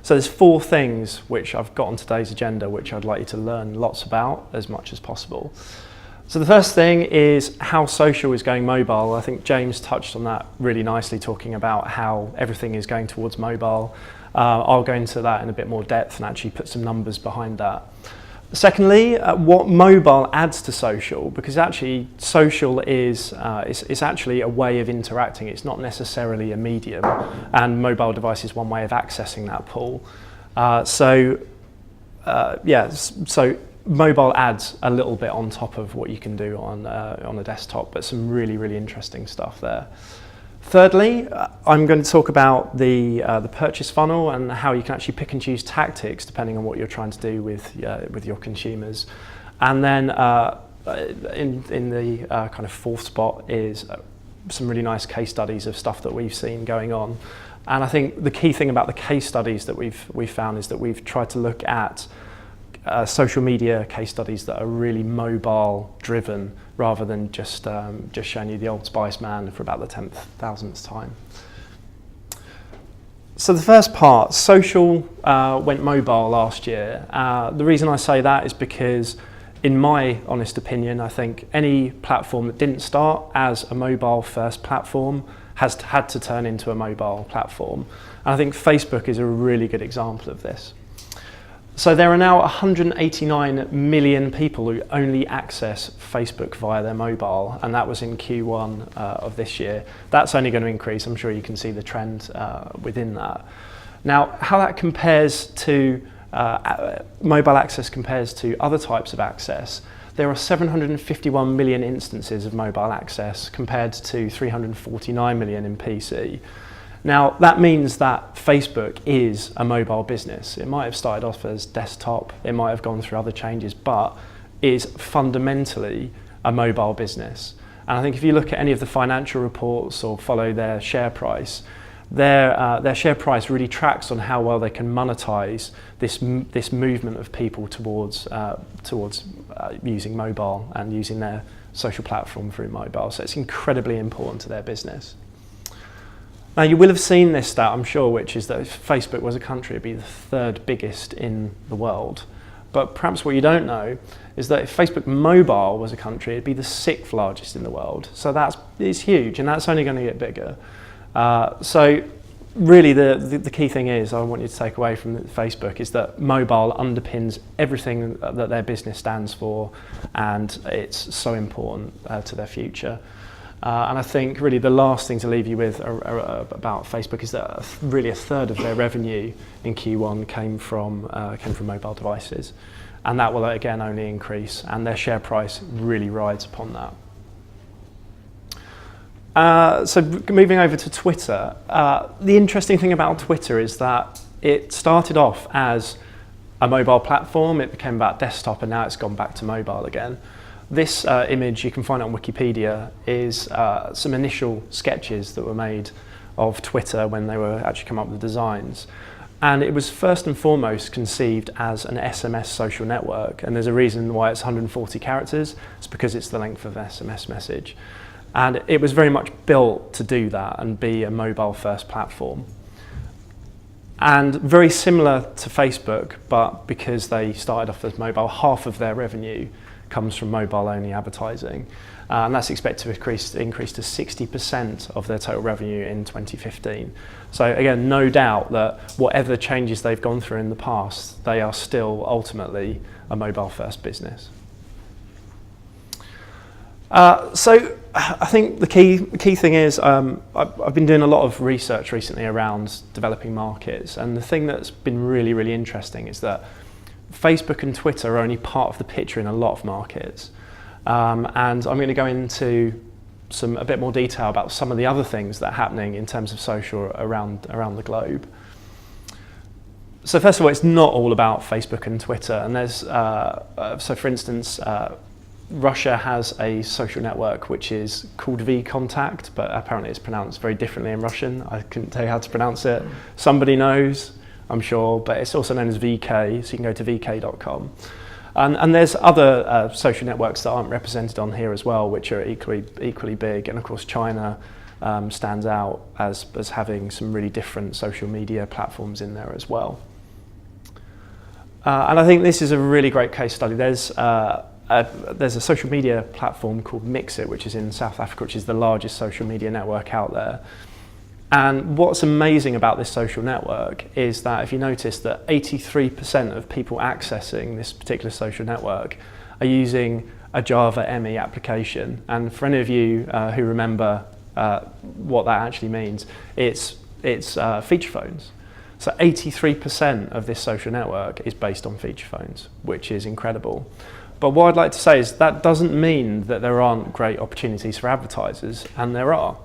So there's 4 things which I've got on today's agenda which I'd like you to learn lots about as much as possible. So the first thing is how social is going mobile. I think James touched on that really nicely, talking about how everything is going towards mobile. I'll go into that in a bit more depth and actually put some numbers behind that. Secondly, what mobile adds to social, because actually social is actually a way of interacting. It's not necessarily a medium, and mobile device is one way of accessing that pool. So mobile adds a little bit on top of what you can do on a desktop, but some really, really interesting stuff there. Thirdly, I'm going to talk about the purchase funnel and how you can actually pick and choose tactics depending on what you're trying to do with your consumers. And then in the kind of 4th spot is some really nice case studies of stuff that we've seen going on. And I think the key thing about the case studies that we've found is that we've tried to look at social media case studies that are really mobile driven, rather than just showing you the Old Spice man for about the 10,000th time. So the first part, social went mobile last year. The reason I say that is because, in my honest opinion, I think any platform that didn't start as a mobile first platform has had to turn into a mobile platform. And I think Facebook is a really good example of this. So there are now 189 million people who only access Facebook via their mobile, and that was in Q1 of this year. That's only going to increase. I'm sure you can see the trend within that. Now, how that compares to mobile access compares to other types of access, there are 751 million instances of mobile access compared to 349 million in PC. Now, that means that Facebook is a mobile business. It might have started off as desktop, it might have gone through other changes, but is fundamentally a mobile business. And I think if you look at any of the financial reports or follow their share price, their share price really tracks on how well they can monetize this movement of people towards using mobile and using their social platform through mobile. So it's incredibly important to their business. Now, you will have seen this stat, I'm sure, which is that if Facebook was a country, it'd be the 3rd biggest in the world. But perhaps what you don't know is that if Facebook Mobile was a country, it'd be the 6th largest in the world. So it's huge, and that's only going to get bigger. So really the key thing is, I want you to take away from Facebook, is that mobile underpins everything that their business stands for, and it's so important to their future. And I think really the last thing to leave you with about Facebook is that really a third of their revenue in Q1 came from mobile devices, and that will again only increase, and their share price really rides upon that. So moving over to Twitter, the interesting thing about Twitter is that it started off as a mobile platform, it became about desktop, and now it's gone back to mobile again. This image, you can find it on Wikipedia, is some initial sketches that were made of Twitter when they were actually come up with the designs. And it was first and foremost conceived as an SMS social network, and there's a reason why it's 140 characters. It's because it's the length of an SMS message. And it was very much built to do that and be a mobile first platform. And very similar to Facebook, but because they started off as mobile, half of their revenue comes from mobile-only advertising, and that's expected to increase to 60% of their total revenue in 2015. So again, no doubt that whatever changes they've gone through in the past, they are still ultimately a mobile-first business. So I think the key thing is I've been doing a lot of research recently around developing markets, and the thing that's been really, really interesting is that Facebook and Twitter are only part of the picture in a lot of markets. And I'm going to go into a bit more detail about some of the other things that are happening in terms of social around the globe. So first of all, it's not all about Facebook and Twitter. And there's, so for instance, Russia has a social network which is called vKontakte, but apparently it's pronounced very differently in Russian. I couldn't tell you how to pronounce it. Somebody knows, I'm sure, but it's also known as VK, so you can go to vk.com. And there's other social networks that aren't represented on here as well, which are equally big. And of course, China stands out as having some really different social media platforms in there as well. And I think this is a really great case study. There's a social media platform called Mixit, which is in South Africa, which is the largest social media network out there. And what's amazing about this social network is that if you notice that 83% of people accessing this particular social network are using a Java ME application. And for any of you who remember what that actually means, it's feature phones. So 83% of this social network is based on feature phones, which is incredible. But what I'd like to say is that doesn't mean that there aren't great opportunities for advertisers, and there are.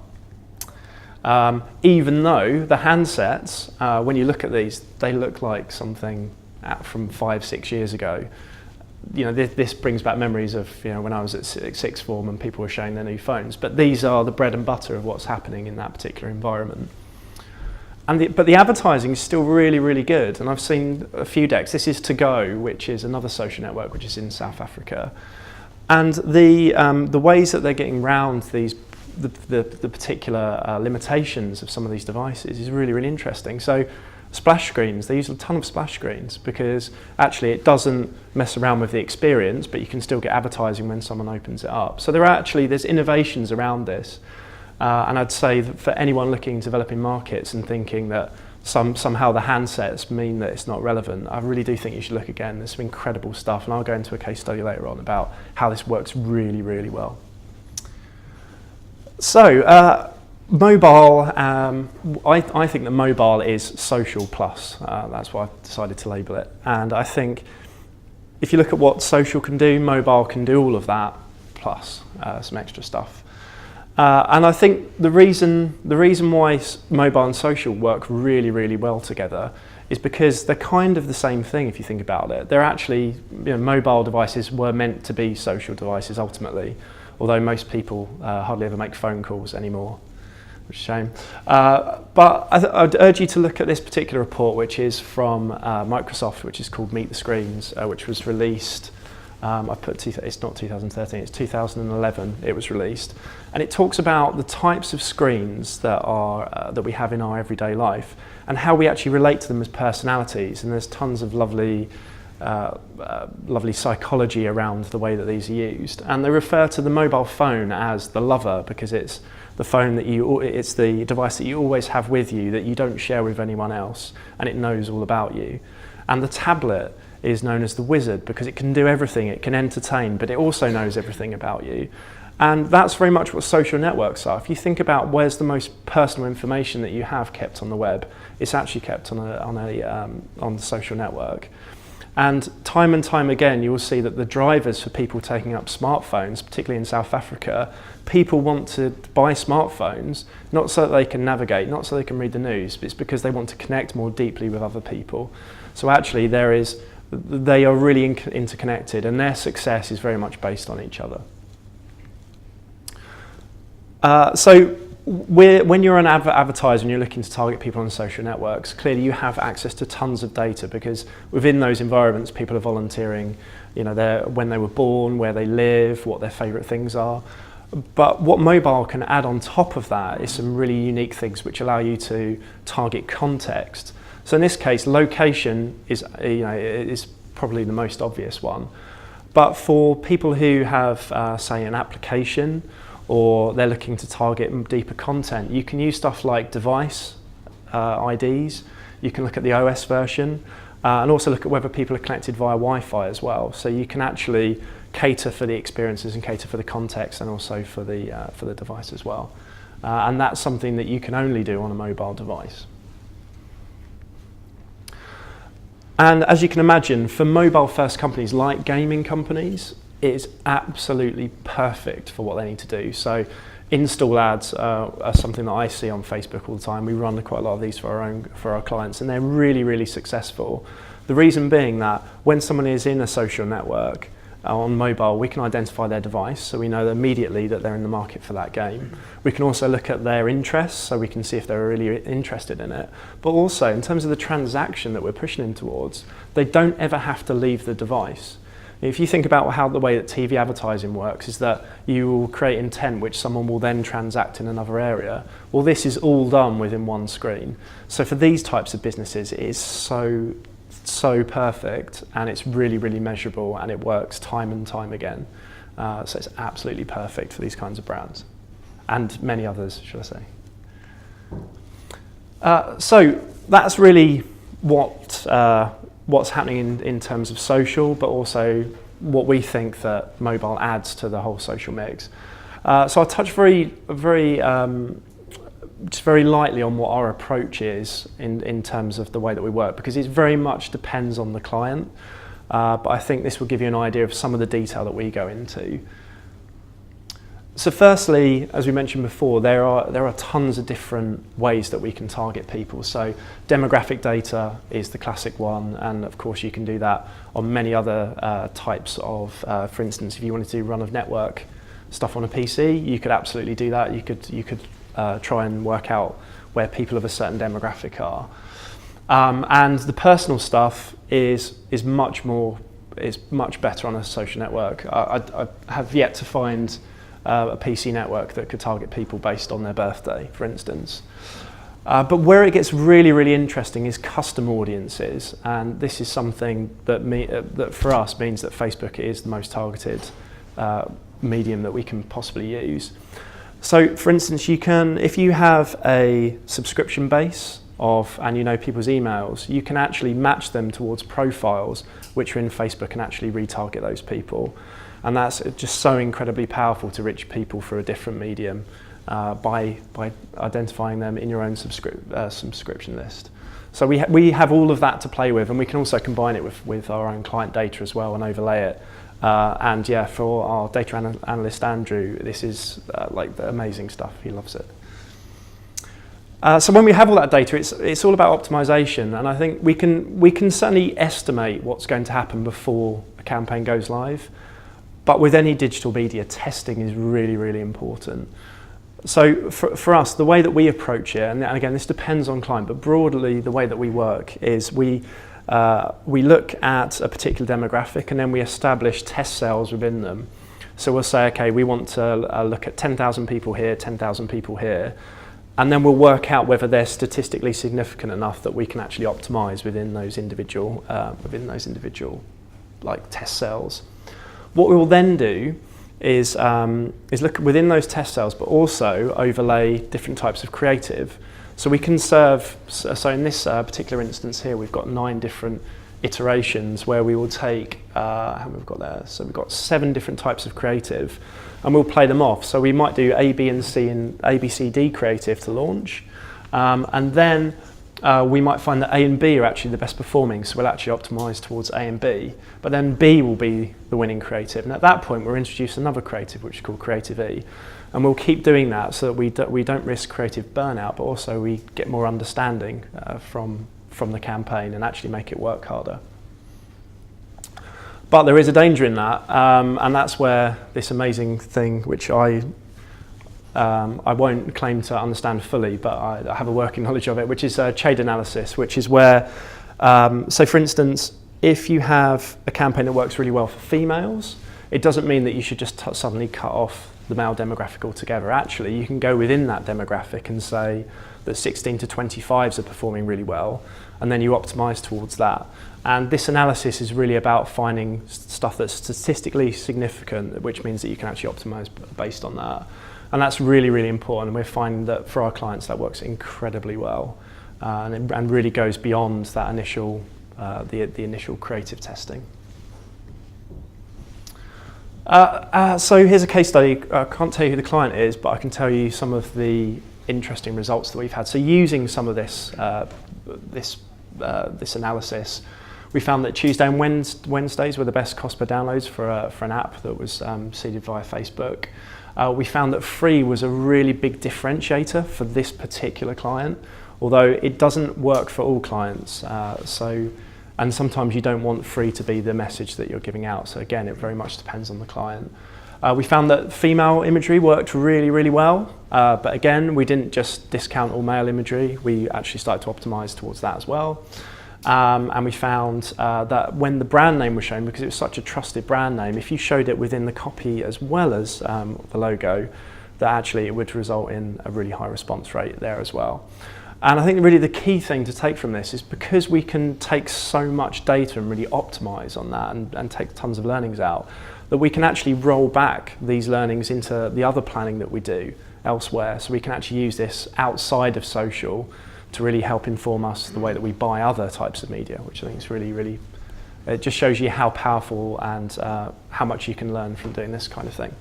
Even though the handsets, when you look at these, they look like something from 5-6 years ago. You know, this brings back memories of when I was at sixth form and people were showing their new phones. But these are the bread and butter of what's happening in that particular environment. But the advertising is still really, really good. And I've seen a few decks. This is To Go, which is another social network which is in South Africa. And the ways that they're getting around the particular limitations of some of these devices is really, really interesting. So splash screens, they use a ton of splash screens because actually it doesn't mess around with the experience, but you can still get advertising when someone opens it up. So there's innovations around this. And I'd say that for anyone looking at developing markets and thinking that somehow the handsets mean that it's not relevant, I really do think you should look again. There's some incredible stuff, and I'll go into a case study later on about how this works really, really well. So, mobile, I think that mobile is social plus. That's why I've decided to label it. And I think if you look at what social can do, mobile can do all of that plus some extra stuff. And I think the reason why mobile and social work really, really well together is because they're kind of the same thing if you think about it. They're actually, mobile devices were meant to be social devices ultimately, although most people hardly ever make phone calls anymore, which is a shame. But I'd urge you to look at this particular report, which is from Microsoft, which is called Meet the Screens, which was released. It's not 2013, it's 2011 it was released. And it talks about the types of screens that we have in our everyday life and how we actually relate to them as personalities. And there's tons of lovely psychology around the way that these are used. And they refer to the mobile phone as the lover because it's the phone it's the device that you always have with you that you don't share with anyone else, and it knows all about you. And the tablet is known as the wizard because it can do everything. It can entertain, but it also knows everything about you. And that's very much what social networks are. If you think about where's the most personal information that you have kept on the web, it's actually kept on the social network. And time again, you will see that the drivers for people taking up smartphones, particularly in South Africa, people want to buy smartphones, not so that they can navigate, not so they can read the news, but it's because they want to connect more deeply with other people. So actually they are really interconnected, and their success is very much based on each other. So when you're an advertiser and you're looking to target people on social networks, clearly you have access to tons of data because within those environments people are volunteering, when they were born, where they live, what their favourite things are. But what mobile can add on top of that is some really unique things which allow you to target context. So in this case, location is probably the most obvious one. But for people who have, say, an application or they're looking to target deeper content, you can use stuff like device IDs. You can look at the OS version and also look at whether people are connected via Wi-Fi as well. So you can actually cater for the experiences and cater for the context and also for the device as well. And that's something that you can only do on a mobile device. And as you can imagine, for mobile-first companies like gaming companies, it is absolutely perfect for what they need to do. So install ads are something that I see on Facebook all the time. We run quite a lot of these for our clients, and they're really, really successful. The reason being that when someone is in a social network on mobile, we can identify their device, so we know immediately that they're in the market for that game. We can also look at their interests, so we can see if they're really interested in it. But also, in terms of the transaction that we're pushing them towards, they don't ever have to leave the device. If you think about how the way that TV advertising works is that you will create intent which someone will then transact in another area. Well, this is all done within one screen. So for these types of businesses, it is so so perfect, and it's really, really measurable, and it works time and time again. So it's absolutely perfect for these kinds of brands, and many others, should I say. So that's really what's happening in terms of social, but also what we think that mobile adds to the whole social mix. So I'll touch very lightly on what our approach is in terms of the way that we work, because it very much depends on the client. But I think this will give you an idea of some of the detail that we go into. So firstly, as we mentioned before, there are tons of different ways that we can target people. So demographic data is the classic one, and of course you can do that on many other types of, for instance, if you wanted to do run of network stuff on a PC, you could absolutely do that. You could try and work out where people of a certain demographic are. And the personal stuff is much better on a social network. I have yet to find a PC network that could target people based on their birthday, for instance. But where it gets really, really interesting is custom audiences, and this is something that for us means that Facebook is the most targeted medium that we can possibly use. So, for instance, if you have a subscription base and you know people's emails, you can actually match them towards profiles which are in Facebook and actually retarget those people. And that's just so incredibly powerful to reach people through a different medium by identifying them in your own subscription list. So we have all of that to play with, and we can also combine it with our own client data as well and overlay it. And yeah, for our data analyst Andrew, this is like the amazing stuff. He loves it. So when we have all that data, it's all about optimization, and I think we can certainly estimate what's going to happen before a campaign goes live. But with any digital media, testing is really, really important. So for us, the way that we approach it, and again, this depends on client, but broadly the way that we work is we look at a particular demographic and then we establish test cells within them. So we'll say, okay, we want to look at 10,000 people here, 10,000 people here, and then we'll work out whether they're statistically significant enough that we can actually optimize within those individual like test cells. What we will then do is look within those test cells, but also overlay different types of creative. So we can serve, so in this particular instance here, we've got 9 different iterations where we will take, how many we've got there? So we've got 7 different types of creative, and we'll play them off. So we might do A, B, and C and A, B, C, D creative to launch, and then we might find that A and B are actually the best performing, so we'll actually optimize towards A and B, but then B will be the winning creative. And at that point, we'll introduce another creative, which is called Creative E. And we'll keep doing that so that we don't risk creative burnout, but also we get more understanding from the campaign and actually make it work harder. But there is a danger in that, and that's where this amazing thing, which I won't claim to understand fully, but I have a working knowledge of it, which is shade analysis, which is where, so for instance, if you have a campaign that works really well for females, it doesn't mean that you should just suddenly cut off the male demographic altogether. Actually, you can go within that demographic and say that 16 to 25s are performing really well, and then you optimize towards that. And this analysis is really about finding stuff that's statistically significant, which means that you can actually optimize based on that. And that's really, really important. And we're finding that for our clients, that works incredibly well, and really goes beyond that initial, the initial creative testing. So here's a case study. I can't tell you who the client is, but I can tell you some of the interesting results that we've had. So using some of this analysis, we found that Tuesday and Wednesdays were the best cost per downloads for an app that was seeded via Facebook. We found that free was a really big differentiator for this particular client, although it doesn't work for all clients. And sometimes you don't want free to be the message that you're giving out. So again, it very much depends on the client. We found that female imagery worked really, really well. But again, we didn't just discount all male imagery. We actually started to optimize towards that as well. And we found that when the brand name was shown, because it was such a trusted brand name, if you showed it within the copy as well as the logo, that actually it would result in a really high response rate there as well. And I think really the key thing to take from this is because we can take so much data and really optimize on that and take tons of learnings out, that we can actually roll back these learnings into the other planning that we do elsewhere. So we can actually use this outside of social to really help inform us the way that we buy other types of media, which I think is really, it just shows you how powerful and how much you can learn from doing this kind of thing.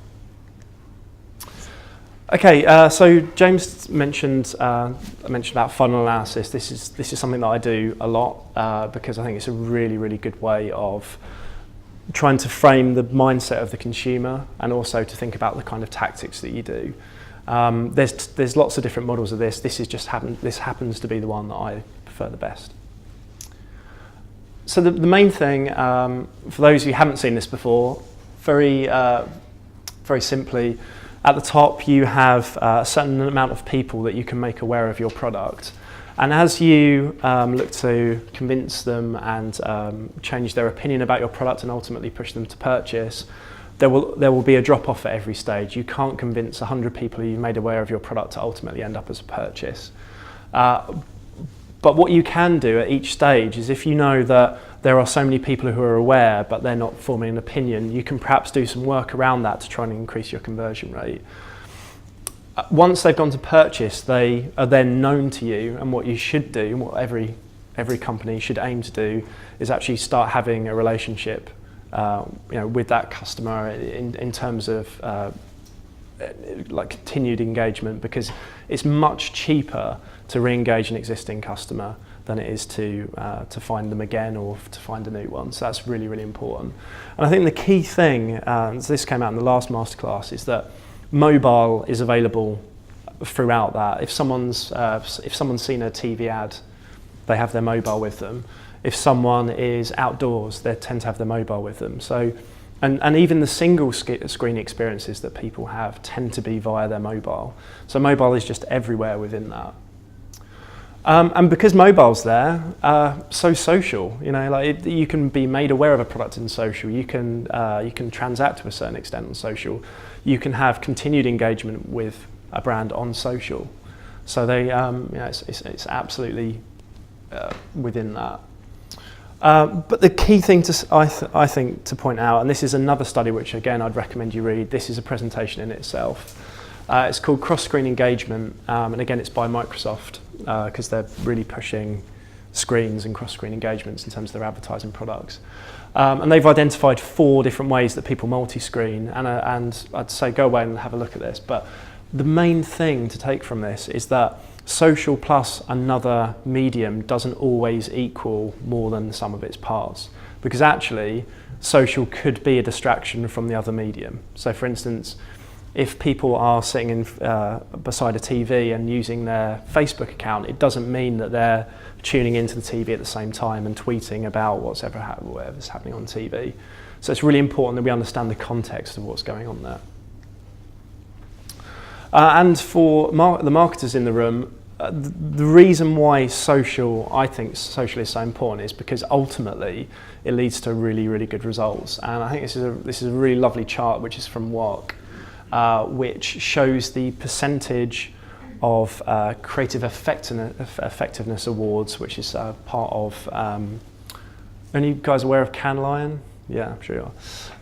Okay, so James mentioned about funnel analysis. This is something that I do a lot because I think it's a really good way of trying to frame the mindset of the consumer and also to think about the kind of tactics that you do. There's lots of different models of this. This happens to be the one that I prefer the best. So the main thing for those who haven't seen this before, very simply. At the top, you have a certain amount of people that you can make aware of your product. And as you look to convince them and change their opinion about your product and ultimately push them to purchase, there will be a drop-off at every stage. You can't convince 100 people you've made aware of your product to ultimately end up as a purchase. But what you can do at each stage is if you know that there are so many people who are aware but they're not forming an opinion, you can perhaps do some work around that to try and increase your conversion rate. Once they've gone to purchase, they are then known to you, and what you should do, and what every company should aim to do, is actually start having a relationship with that customer in terms of like continued engagement, because it's much cheaper to re-engage an existing customer than it is to find them again or to find a new one. So that's really important. And I think the key thing, this came out in the last masterclass, is that mobile is available throughout that. If someone's seen a TV ad, they have their mobile with them. If someone is outdoors, they tend to have their mobile with them. So, and even the single screen experiences that people have tend to be via their mobile. So mobile is just everywhere within that. And because mobile's there, so social, you can be made aware of a product in social. You can transact to a certain extent on social. You can have continued engagement with a brand on social. So it's absolutely within that. But the key thing I think to point out, and this is another study which again I'd recommend you read. This is a presentation in itself. It's called Cross-Screen Engagement, and again it's by Microsoft because they're really pushing screens and cross-screen engagements in terms of their advertising products. And they've identified 4 different ways that people multi-screen, and I'd say go away and have a look at this. But the main thing to take from this is that social plus another medium doesn't always equal more than the sum of its parts, because actually social could be a distraction from the other medium. So for instance, if people are sitting beside a TV and using their Facebook account, it doesn't mean that they're tuning into the TV at the same time and tweeting about whatever's happening on TV. So it's really important that we understand the context of what's going on there. And for the marketers in the room, the reason why I think social is so important is because ultimately it leads to really good results. And I think this is a really lovely chart which is from Work, which shows the percentage of creative effectiveness awards, which is part of. Are you guys aware of Cannes Lion? Yeah, I'm sure you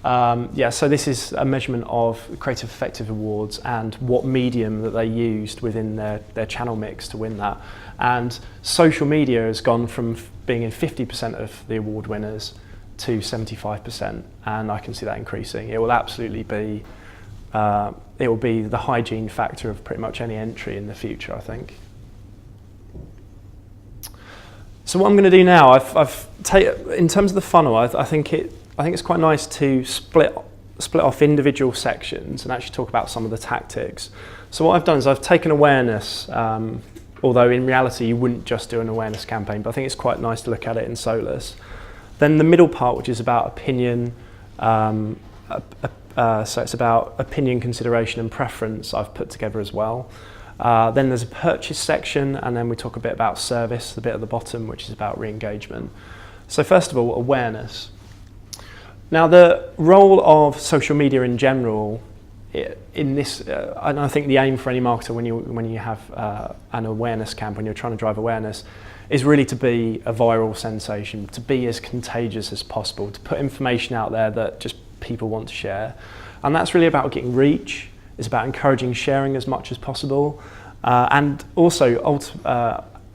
are. So this is a measurement of Creative Effective Awards and what medium that they used within their channel mix to win that. And social media has gone from being in 50% of the award winners to 75%, and I can see that increasing. It will absolutely be the hygiene factor of pretty much any entry in the future, I think. So what I'm going to do now, in terms of the funnel, I think it's quite nice to split off individual sections and actually talk about some of the tactics. So what I've done is I've taken awareness, although in reality you wouldn't just do an awareness campaign, but I think it's quite nice to look at it in solus. Then the middle part, which is about opinion, so it's about opinion, consideration and preference, I've put together as well. Then there's a purchase section, and then we talk a bit about service, the bit at the bottom, which is about re-engagement. So first of all, awareness. Now the role of social media in general in this, and I think the aim for any marketer when you have an awareness camp, when you're trying to drive awareness, is really to be a viral sensation, to be as contagious as possible, to put information out there that just people want to share. And that's really about getting reach. It's about encouraging sharing as much as possible, and also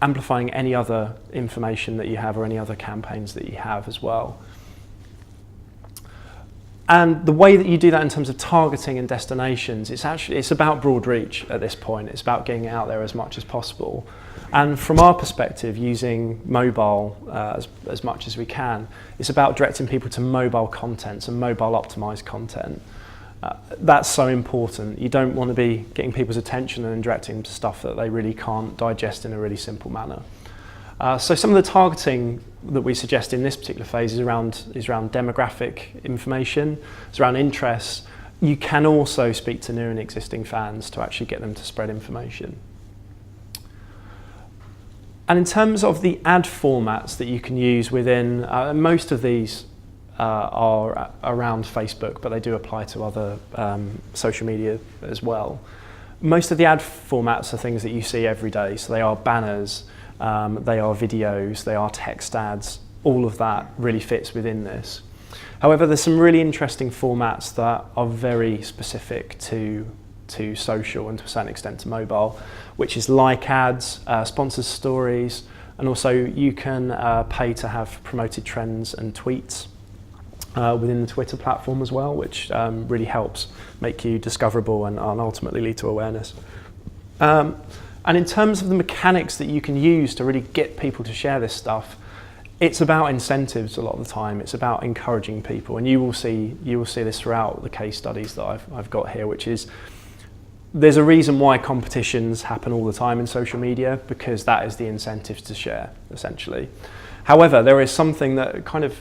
amplifying any other information that you have or any other campaigns that you have as well. And the way that you do that in terms of targeting and destinations, it's about broad reach at this point. It's about getting it out there as much as possible. And from our perspective, using mobile as much as we can, it's about directing people to mobile content and mobile optimized content. That's so important. You don't want to be getting people's attention and directing them to stuff that they really can't digest in a really simple manner. So some of the targeting that we suggest in this particular phase is around demographic information, it's around interests. You can also speak to new and existing fans to actually get them to spread information. And in terms of the ad formats that you can use within, most of these are around Facebook, but they do apply to other social media as well. Most of the ad formats are things that you see every day, so they are banners, they are videos, they are text ads. All of that really fits within this. However, there's some really interesting formats that are very specific to social and to a certain extent to mobile, which is like ads, sponsored stories, and also you can pay to have promoted trends and tweets within the Twitter platform as well, which really helps make you discoverable and ultimately lead to awareness. And in terms of the mechanics that you can use to really get people to share this stuff, it's about incentives a lot of the time. It's about encouraging people, and you will see this throughout the case studies that I've got here, which is there's a reason why competitions happen all the time in social media, because that is the incentives to share, essentially. However, there is something that kind of,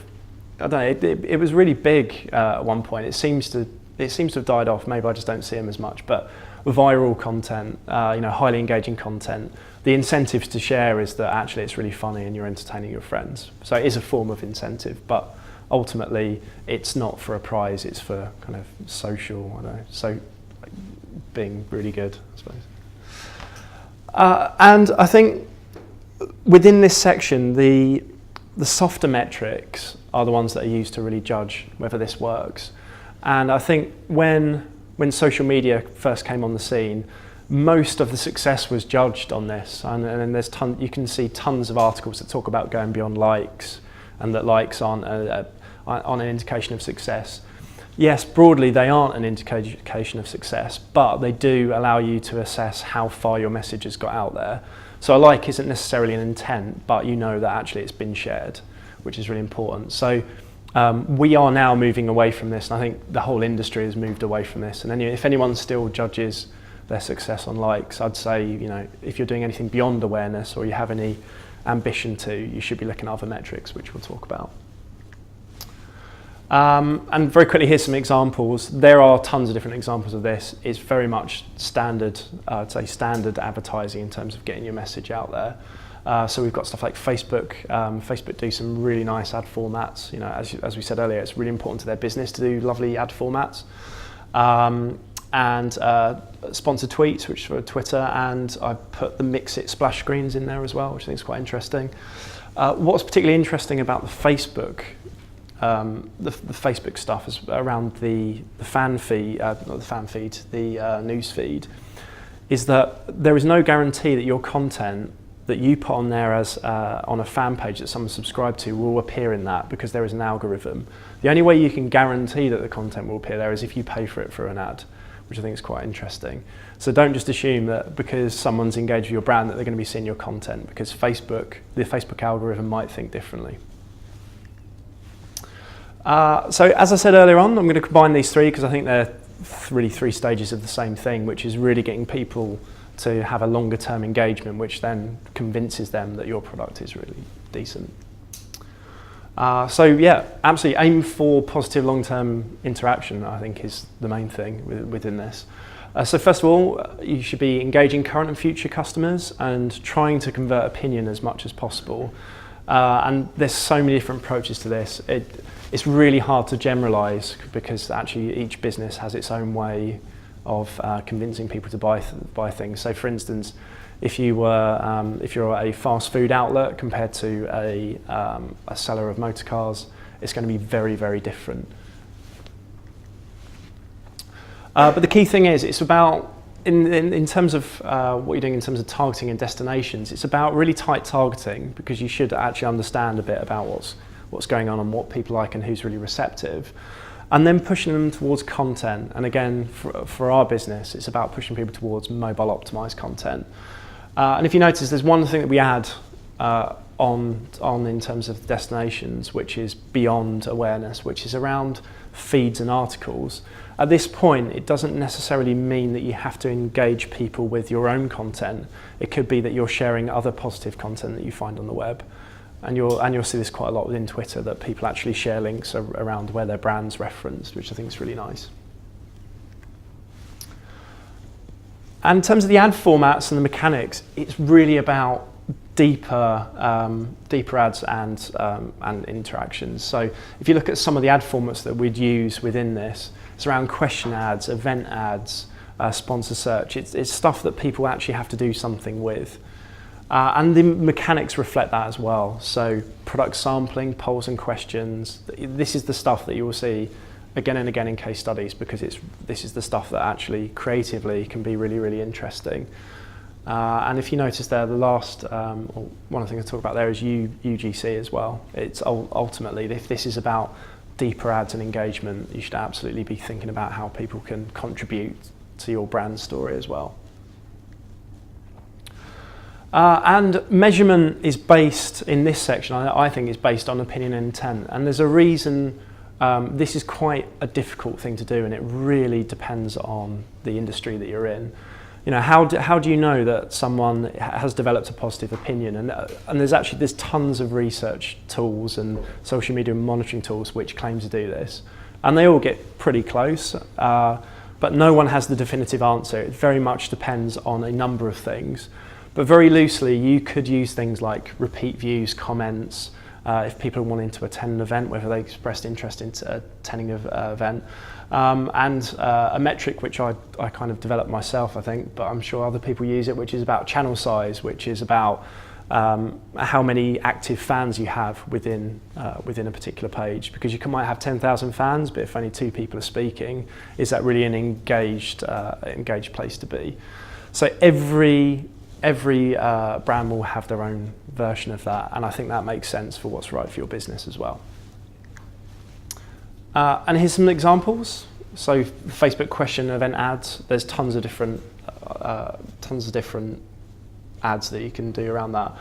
I don't know, it was really big at one point. It seems to have died off. Maybe I just don't see them as much, but viral content, highly engaging content, the incentives to share is that actually it's really funny and you're entertaining your friends. So it is a form of incentive, but ultimately it's not for a prize, it's for kind of social, I don't know, so being really good, I suppose. And I think within this section, the softer metrics are the ones that are used to really judge whether this works. And I think when social media first came on the scene, most of the success was judged on this, and you can see tons of articles that talk about going beyond likes, and that likes aren't an indication of success. Yes, broadly they aren't an indication of success, but they do allow you to assess how far your message has got out there. So a like isn't necessarily an intent, but you know that actually it's been shared, which is really important. So we are now moving away from this, and I think the whole industry has moved away from this. And if anyone still judges their success on likes, I'd say, if you're doing anything beyond awareness or you have any ambition to, you should be looking at other metrics, which we'll talk about. And very quickly, here's some examples. There are tons of different examples of this. It's very much standard, I'd say standard advertising in terms of getting your message out there. So we've got stuff like Facebook. Facebook do some really nice ad formats. As we said earlier, it's really important to their business to do lovely ad formats. And sponsored tweets, which are Twitter, and I put the Mix-It splash screens in there as well, which I think is quite interesting. What's particularly interesting about the Facebook, the Facebook stuff is around the fan feed, not the fan feed, the news feed, is that there is no guarantee that your content that you put on there as on a fan page that someone subscribed to will appear in that, because there is an algorithm. The only way you can guarantee that the content will appear there is if you pay for it through an ad, which I think is quite interesting. So don't just assume that because someone's engaged with your brand that they're going to be seeing your content, because the Facebook algorithm might think differently. So as I said earlier on, I'm going to combine these three because I think they're really three stages of the same thing, which is really getting people to have a longer term engagement, which then convinces them that your product is really decent. So yeah, absolutely aim for positive long-term interaction, I think, is the main thing within this. So first of all, you should be engaging current and future customers and trying to convert opinion as much as possible. And there's so many different approaches to this. It's really hard to generalize because actually each business has its own way convincing people to buy things. So, for instance, if you're a fast food outlet compared to a seller of motor cars, it's going to be very, very different. But the key thing is, it's about, in terms of what you're doing in terms of targeting and destinations, it's about really tight targeting, because you should actually understand a bit about what's going on and what people like and who's really receptive. And then pushing them towards content. And again, for our business, it's about pushing people towards mobile optimized content. And if you notice, there's one thing that we add on in terms of destinations, which is beyond awareness, which is around feeds and articles. At this point, it doesn't necessarily mean that you have to engage people with your own content. It could be that you're sharing other positive content that you find on the web. And you'll see this quite a lot within Twitter, that people actually share links around where their brand's referenced, which I think is really nice. And in terms of the ad formats and the mechanics, it's really about deeper ads and interactions. So if you look at some of the ad formats that we'd use within this, it's around question ads, event ads, sponsor search. It's stuff that people actually have to do something with. And the mechanics reflect that as well. So product sampling, polls and questions. This is the stuff that you will see again and again in case studies, because this is the stuff that actually creatively can be really, really interesting. And if you notice there, the last one of the things I talk about there is UGC as well. It's ultimately, if this is about deeper ads and engagement, you should absolutely be thinking about how people can contribute to your brand story as well. And measurement is based, in this section, I think is based on opinion and intent. And there's a reason this is quite a difficult thing to do, and it really depends on the industry that you're in. You know, how do you know that someone has developed a positive opinion? And there's tons of research tools and social media monitoring tools which claim to do this. And they all get pretty close, but no one has the definitive answer. It very much depends on a number of things. But very loosely, you could use things like repeat views, comments, if people are wanting to attend an event, whether they expressed interest in attending an event. And a metric which I kind of developed myself, I think, but I'm sure other people use it, which is about channel size, which is about how many active fans you have within a particular page. Because you might have 10,000 fans, but if only 2 people are speaking, is that really an engaged place to be? So every brand will have their own version of that, and I think that makes sense for what's right for your business as well. And here's some examples. So Facebook question event ads. There's tons of different ads that you can do around that.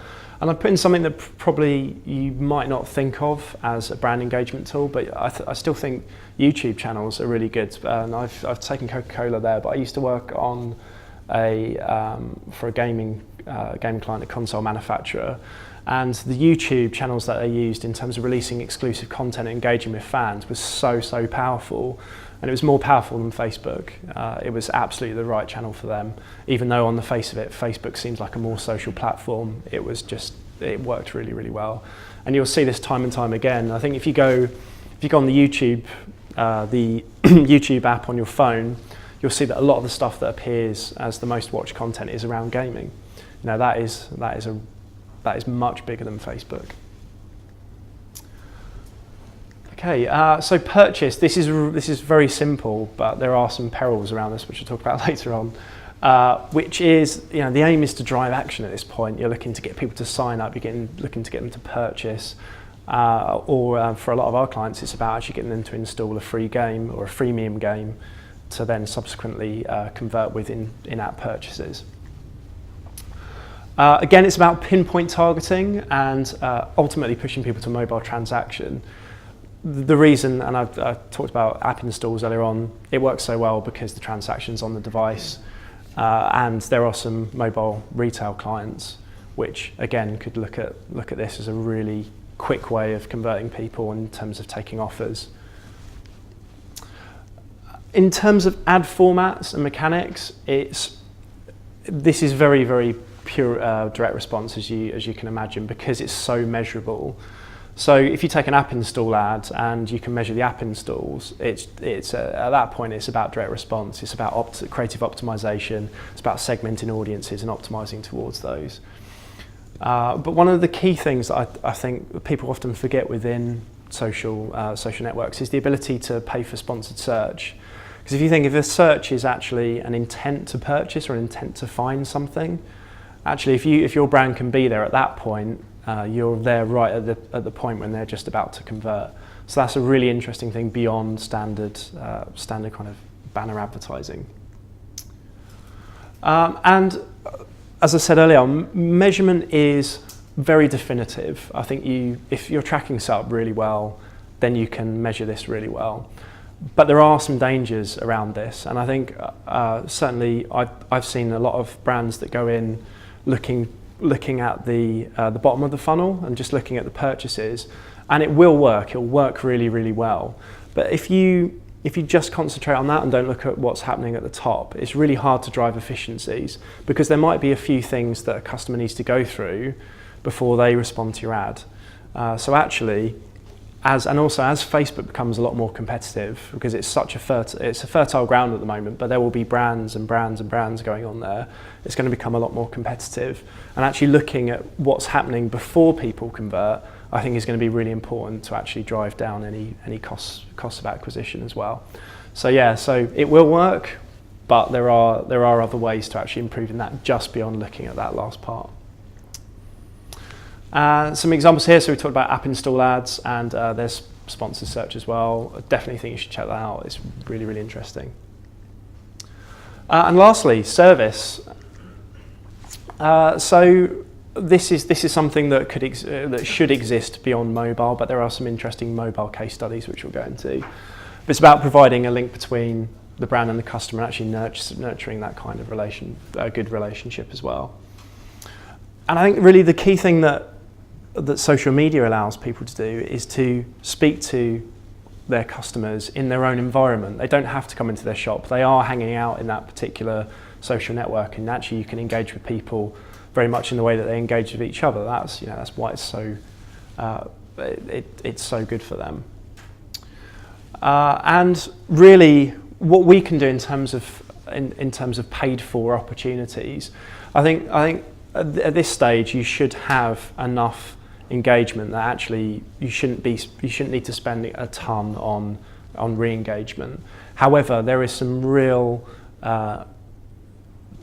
And I've put in something that probably you might not think of as a brand engagement tool, but I still think YouTube channels are really good. And I've taken Coca-Cola there, but I used to work on for a gaming client, a console manufacturer, and the YouTube channels that they used in terms of releasing exclusive content and engaging with fans was so powerful, and it was more powerful than Facebook. It was absolutely the right channel for them, even though on the face of it, Facebook seems like a more social platform. It worked really, really well, and you'll see this time and time again. I think if you go on the YouTube YouTube app on your phone, you'll see that a lot of the stuff that appears as the most watched content is around gaming. You know, that is much bigger than Facebook. Okay, so purchase. This is very simple, but there are some perils around this, which I'll talk about later on. Which is, you know, the aim is to drive action at this point. You're looking to get people to sign up. You're looking to get them to purchase, or for a lot of our clients, it's about actually getting them to install a free game or a freemium game to then subsequently convert with in-app purchases. Again, it's about pinpoint targeting and ultimately pushing people to mobile transaction. The reason, and I've talked about app installs earlier on, it works so well because the transaction's on the device, and there are some mobile retail clients which again could look at this as a really quick way of converting people in terms of taking offers. In terms of ad formats and mechanics, this is very, very pure direct response, as you can imagine, because it's so measurable. So if you take an app install ad and you can measure the app installs, it's at that point it's about direct response, it's about creative optimization, it's about segmenting audiences and optimizing towards those. But one of the key things that I think people often forget within social networks is the ability to pay for sponsored search. Because if a search is actually an intent to purchase or an intent to find something, actually if your brand can be there at that point, you're there right at the point when they're just about to convert. So that's a really interesting thing beyond standard kind of banner advertising. And as I said earlier, measurement is very definitive. I think if your tracking set up really well, then you can measure this really well. But there are some dangers around this, and I think certainly I've seen a lot of brands that go in looking at the bottom of the funnel and just looking at the purchases, and it will work. It'll work really, really well. But if you just concentrate on that and don't look at what's happening at the top, it's really hard to drive efficiencies, because there might be a few things that a customer needs to go through before they respond to your ad. So actually, as Facebook becomes a lot more competitive, because it's a fertile ground at the moment, but there will be brands and brands and brands going on there, it's going to become a lot more competitive. And actually looking at what's happening before people convert, I think is going to be really important to actually drive down any costs of acquisition as well. So yeah, so it will work, but there are other ways to actually improve in that just beyond looking at that last part. Some examples here. So we talked about app install ads, and there's sponsored search as well. I definitely think you should check that out. It's really, really interesting. And lastly, service. So this is something that that should exist beyond mobile, but there are some interesting mobile case studies which we'll go into. But it's about providing a link between the brand and the customer, and actually nurturing that kind of good relationship as well. And I think really the key thing that social media allows people to do is to speak to their customers in their own environment. They don't have to come into their shop. They are hanging out in that particular social network, and actually you can engage with people very much in the way that they engage with each other. That's why it's so it's so good for them. And really, what we can do in terms of paid for opportunities, I think at this stage you should have enough engagement that actually you shouldn't need to spend a ton on re-engagement. However, there is some real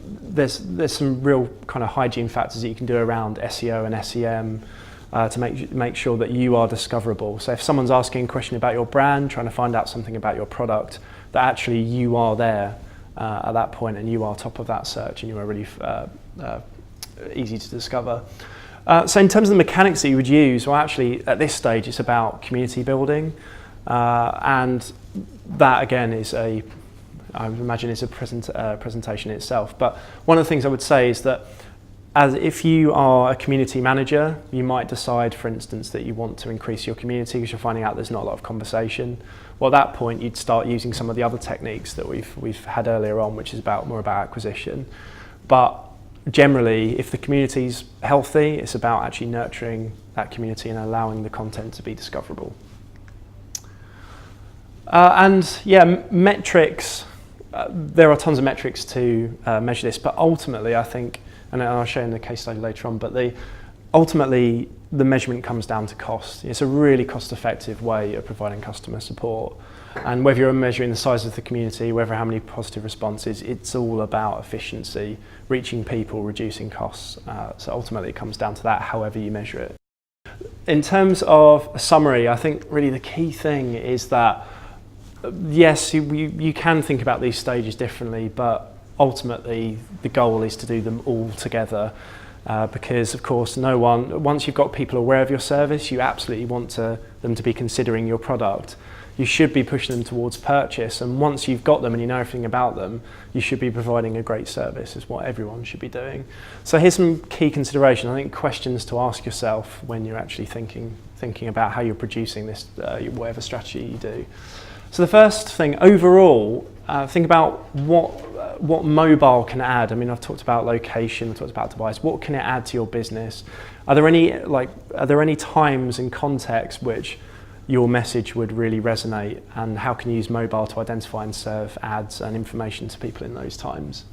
there's some real kind of hygiene factors that you can do around SEO and SEM to make sure that you are discoverable. So if someone's asking a question about your brand, trying to find out something about your product, that actually you are there at that point, and you are top of that search, and you are really easy to discover. So in terms of the mechanics that you would use, well, actually at this stage it's about community building, and that again is I would imagine it's a presentation itself. But one of the things I would say is that if you are a community manager, you might decide, for instance, that you want to increase your community because you're finding out there's not a lot of conversation. Well, at that point you'd start using some of the other techniques that we've had earlier on, which is more about acquisition. But generally, if the community's healthy, it's about actually nurturing that community and allowing the content to be discoverable. And yeah, metrics, there are tons of metrics to measure this, but ultimately I think, and I'll show you in the case study later on, but ultimately the measurement comes down to cost. It's a really cost-effective way of providing customer support. And whether you're measuring the size of the community, whether how many positive responses, it's all about efficiency, reaching people, reducing costs. So ultimately it comes down to that, however you measure it. In terms of a summary, I think really the key thing is that yes, you can think about these stages differently, but ultimately the goal is to do them all together. Because of course once you've got people aware of your service, you absolutely want them to be considering your product. You should be pushing them towards purchase, and once you've got them and you know everything about them, you should be providing a great service, is what everyone should be doing. So here's some key considerations, I think questions to ask yourself when you're actually thinking about how you're producing this, whatever strategy you do. So the first thing, overall, think about what mobile can add. I mean, I've talked about location, I've talked about device. What can it add to your business? Are there any times and contexts which your message would really resonate, and how can you use mobile to identify and serve ads and information to people in those times?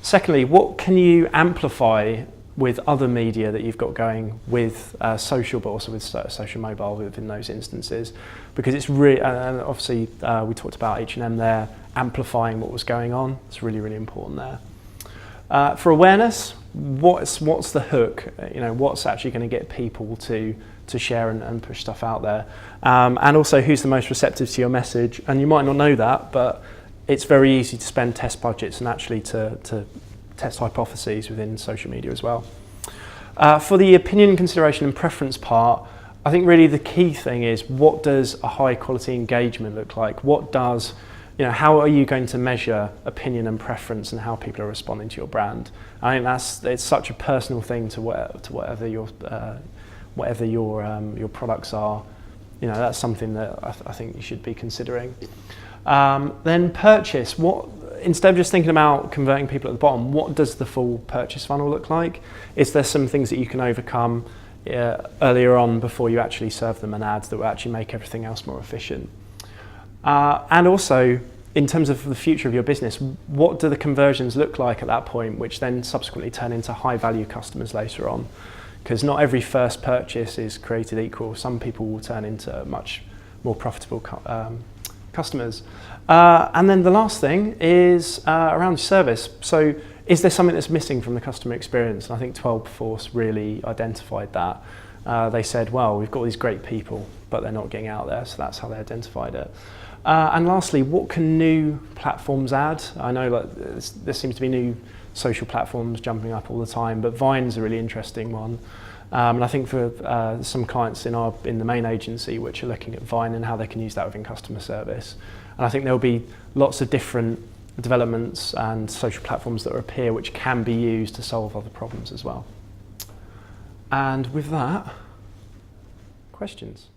Secondly, what can you amplify with other media that you've got going with social, but also with social mobile within those instances? Because it's really, and obviously we talked about H&M there, amplifying what was going on. It's really, really important there. For awareness, what's the hook? What's actually going to get people to share and push stuff out there? And also, who's the most receptive to your message? And you might not know that, but it's very easy to spend test budgets and actually to test hypotheses within social media as well. For the opinion, consideration and preference part, I think really the key thing is, what does a high quality engagement look like? How are you going to measure opinion and preference and how people are responding to your brand? I think it's such a personal thing to whatever your products are. That's something that I think you should be considering. Then purchase. Instead of just thinking about converting people at the bottom, what does the full purchase funnel look like? Is there some things that you can overcome earlier on before you actually serve them an ad that will actually make everything else more efficient? And also, in terms of the future of your business, what do the conversions look like at that point, which then subsequently turn into high value customers later on? Because not every first purchase is created equal. Some people will turn into much more profitable customers. And then the last thing is around service. So is there something that's missing from the customer experience? And I think 12 Force really identified that. They said, well, we've got all these great people, but they're not getting out there, so that's how they identified it. And lastly, what can new platforms add? I know there seems to be new social platforms jumping up all the time, but Vine's a really interesting one. And I think for some clients in the main agency which are looking at Vine and how they can use that within customer service. And I think there'll be lots of different developments and social platforms that appear which can be used to solve other problems as well. And with that, questions?